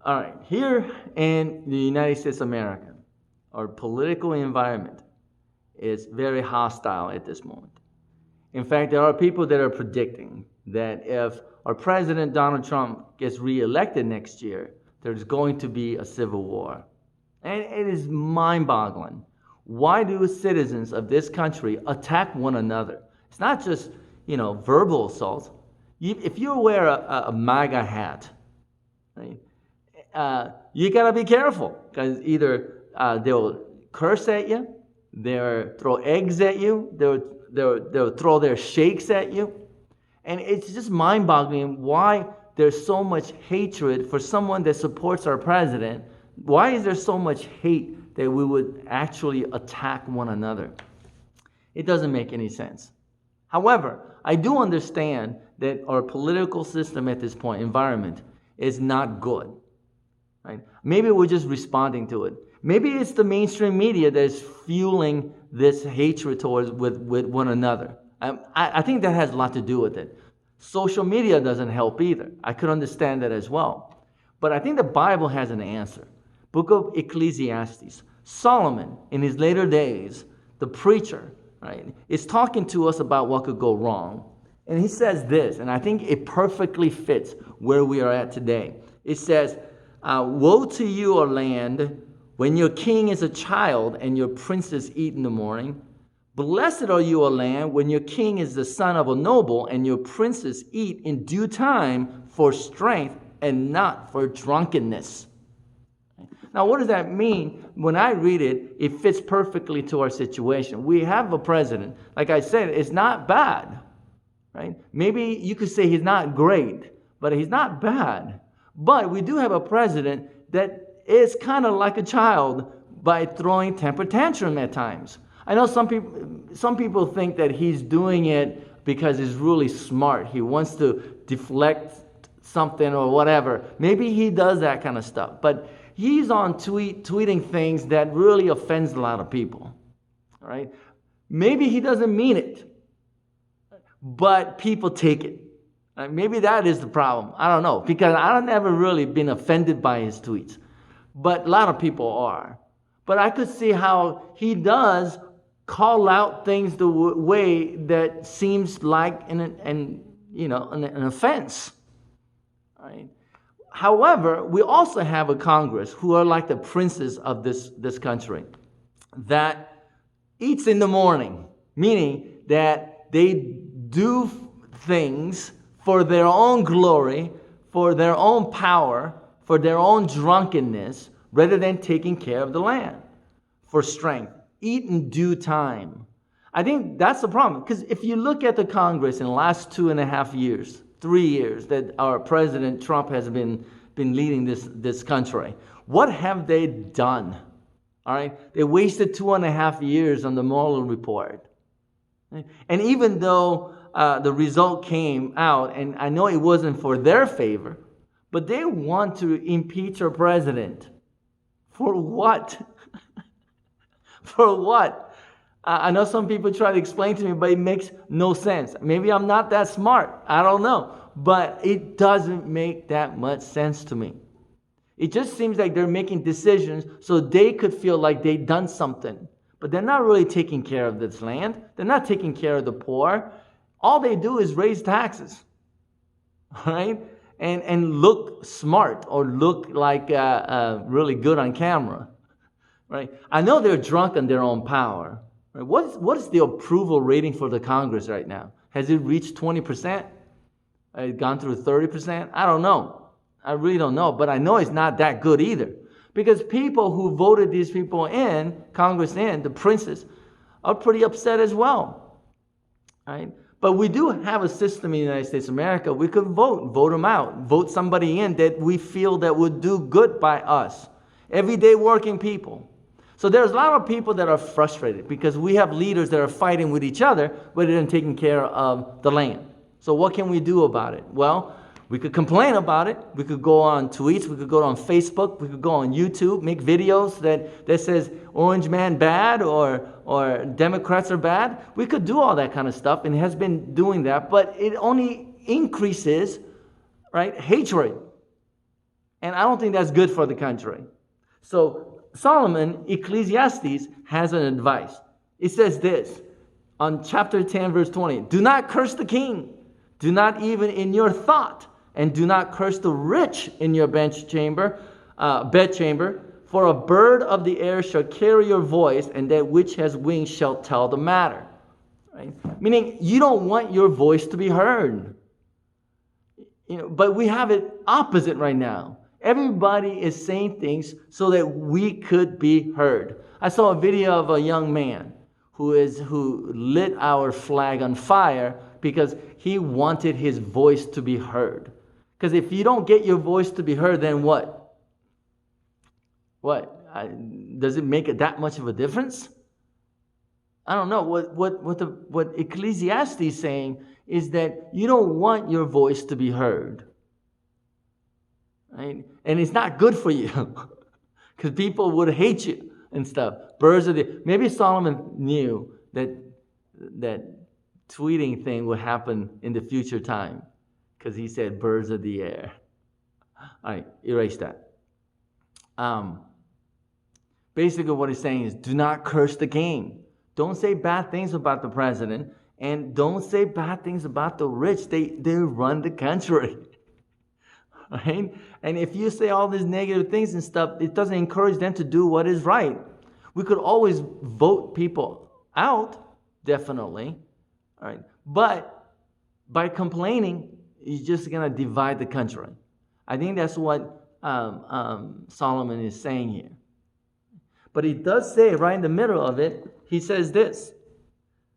All right, here in the United States of America, our political environment is very hostile at this moment. In fact, there are people that are predicting that if our president Donald Trump gets reelected next year, there's going to be a civil war. And it is mind-boggling. Why do citizens of this country attack one another? It's not just, verbal assaults. If you wear a MAGA hat, right, you gotta be careful because either they'll curse at you, they'll throw eggs at you, they'll throw their shakes at you, and it's just mind-boggling why there's so much hatred for someone that supports our president. Why is there so much hate that we would actually attack one another? It doesn't make any sense. However, I do understand that our political system at this point, environment, is not good. Right? Maybe we're just responding to it. Maybe it's the mainstream media that is fueling this hatred towards with one another. I think that has a lot to do with it. Social media doesn't help either. I could understand that as well. But I think the Bible has an answer. Book of Ecclesiastes. Solomon, in his later days, the preacher, right, is talking to us about what could go wrong. And he says this, and I think it perfectly fits where we are at today. It says, woe to you, O land, when your king is a child and your princes eat in the morning. Blessed are you, O land, when your king is the son of a noble and your princes eat in due time for strength and not for drunkenness. Now, what does that mean? When I read it, it fits perfectly to our situation. We have a president, like I said, it's not bad, right? Maybe you could say he's not great, but he's not bad. But we do have a president that is kind of like a child by throwing temper tantrum at times. I know some people think that he's doing it because he's really smart. He wants to deflect something or whatever. Maybe he does that kind of stuff. But he's on tweeting things that really offends a lot of people. All right? Maybe he doesn't mean it, but people take it. Maybe that is the problem. I don't know, because I've never really been offended by his tweets, but a lot of people are. But I could see how he does call out things the way that seems like an offense. All right? However, we also have a Congress who are like the princes of this country that eats in the morning, meaning that they do things for their own glory, for their own power, for their own drunkenness, rather than taking care of the land for strength. Eat in due time. I think that's the problem. Because if you look at the Congress in the last 2.5 years, 3 years that our President Trump has been leading this country, what have they done? All right? They wasted 2.5 years on the Mueller report. And even though the result came out, and I know it wasn't for their favor, but they want to impeach our president. For what? For what? I know some people try to explain to me, but it makes no sense. Maybe I'm not that smart. I don't know. But it doesn't make that much sense to me. It just seems like they're making decisions so they could feel like they've done something. But they're not really taking care of this land. They're not taking care of the poor. All they do is raise taxes. Right? And look smart or look like really good on camera. Right? I know they're drunk on their own power. Right? What is the approval rating for the Congress right now? Has it reached 20%? Has it gone through 30%? I don't know. I really don't know. But I know it's not that good either. Because people who voted these people in, Congress in, the princes, are pretty upset as well. Right? But we do have a system in the United States of America. We could vote them out, vote somebody in that we feel that would do good by us. Everyday working people. So there's a lot of people that are frustrated because we have leaders that are fighting with each other rather than taking care of the land. So what can we do about it? Well, we could complain about it. We could go on tweets. We could go on Facebook. We could go on YouTube, make videos that says Orange Man bad or Democrats are bad. We could do all that kind of stuff and has been doing that, but it only increases, right, hatred. And I don't think that's good for the country. So Solomon, Ecclesiastes, has an advice. It says this on chapter 10, verse 20. Do not curse the king. Do not even in your thought. And do not curse the rich in your bedchamber. For a bird of the air shall carry your voice, and that which has wings shall tell the matter. Right? Meaning, you don't want your voice to be heard. But we have it opposite right now. Everybody is saying things so that we could be heard. I saw a video of a young man who lit our flag on fire because he wanted his voice to be heard. Because if you don't get your voice to be heard, then what? Does it make it that much of a difference? I don't know. What Ecclesiastes is saying is that you don't want your voice to be heard. Right? And it's not good for you because people would hate you and stuff. Maybe Solomon knew that tweeting thing would happen in the future time because he said birds of the air. All right, erase that. Basically what he's saying is do not curse the king. Don't say bad things about the president, and don't say bad things about the rich. They run the country. Right? And if you say all these negative things and stuff, it doesn't encourage them to do what is right. We could always vote people out, definitely. All right. But by complaining, you're just going to divide the country. I think that's what Solomon is saying here. But he does say right in the middle of it, he says this,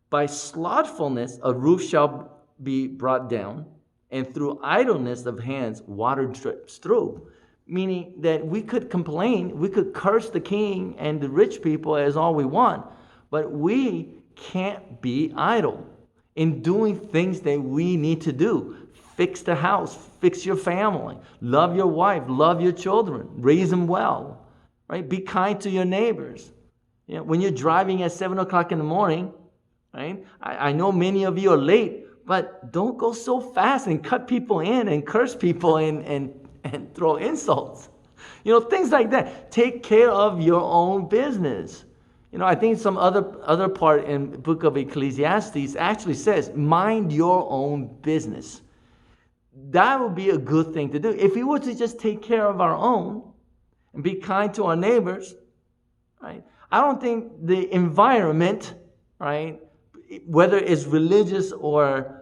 by slothfulness a roof shall be brought down, and through idleness of hands water drips through. Meaning that we could complain, we could curse the king and the rich people as all we want, but we can't be idle in doing things that we need to do. Fix the house, fix your family, love your wife, love your children, raise them well, right? Be kind to your neighbors. When you're driving at 7 o'clock in the morning, right? I know many of you are late, but don't go so fast and cut people in and curse people and throw insults. Things like that. Take care of your own business. I think some other part in the book of Ecclesiastes actually says, mind your own business. That would be a good thing to do. If we were to just take care of our own and be kind to our neighbors, right? I don't think the environment, right, whether it's religious or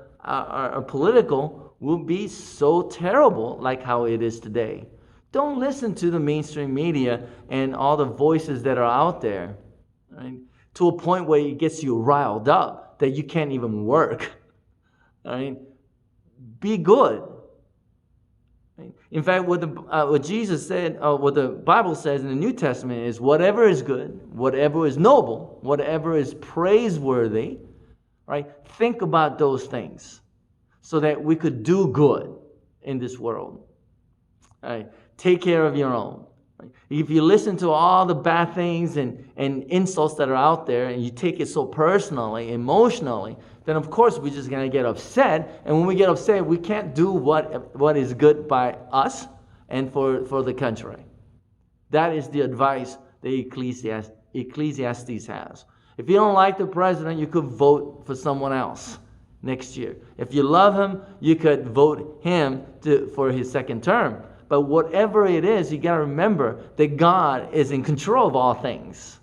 political, will be so terrible like how it is today. Don't listen to the mainstream media and all the voices that are out there, right, to a point where it gets you riled up that you can't even work. Right? Be good. Right? In fact, what Jesus said, what the Bible says in the New Testament is whatever is good, whatever is noble, whatever is praiseworthy, right? Think about those things so that we could do good in this world. Right? Take care of your own. Right? If you listen to all the bad things and insults that are out there and you take it so personally, emotionally, then of course we're just going to get upset. And when we get upset, we can't do what is good by us and for the country. That is the advice that Ecclesiastes has. If you don't like the president, you could vote for someone else next year. If you love him, you could vote him for his second term. But whatever it is, you got to remember that God is in control of all things.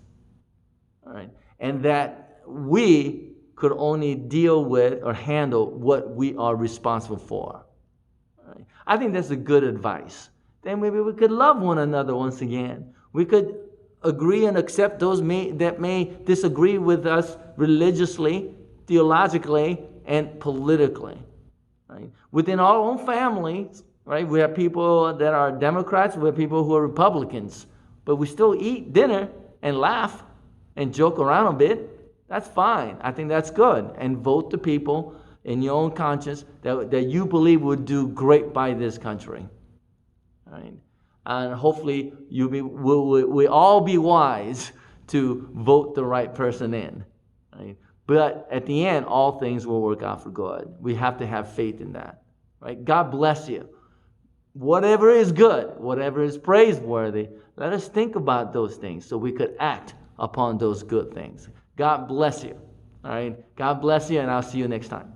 All right? And that we could only deal with or handle what we are responsible for. All right? I think that's a good advice. Then maybe we could love one another once again. We could agree and accept those that may disagree with us religiously, theologically, and politically. Right? Within our own families, right, we have people that are Democrats, we have people who are Republicans, but we still eat dinner and laugh and joke around a bit. That's fine. I think that's good. And vote the people in your own conscience that you believe would do great by this country. Right? And hopefully we all be wise to vote the right person in. Right? But at the end, all things will work out for good. We have to have faith in that. Right? God bless you. whatever is good, whatever is praiseworthy, let us think about those things so we could act upon those good things. God bless you. All right. God bless you, and I'll see you next time.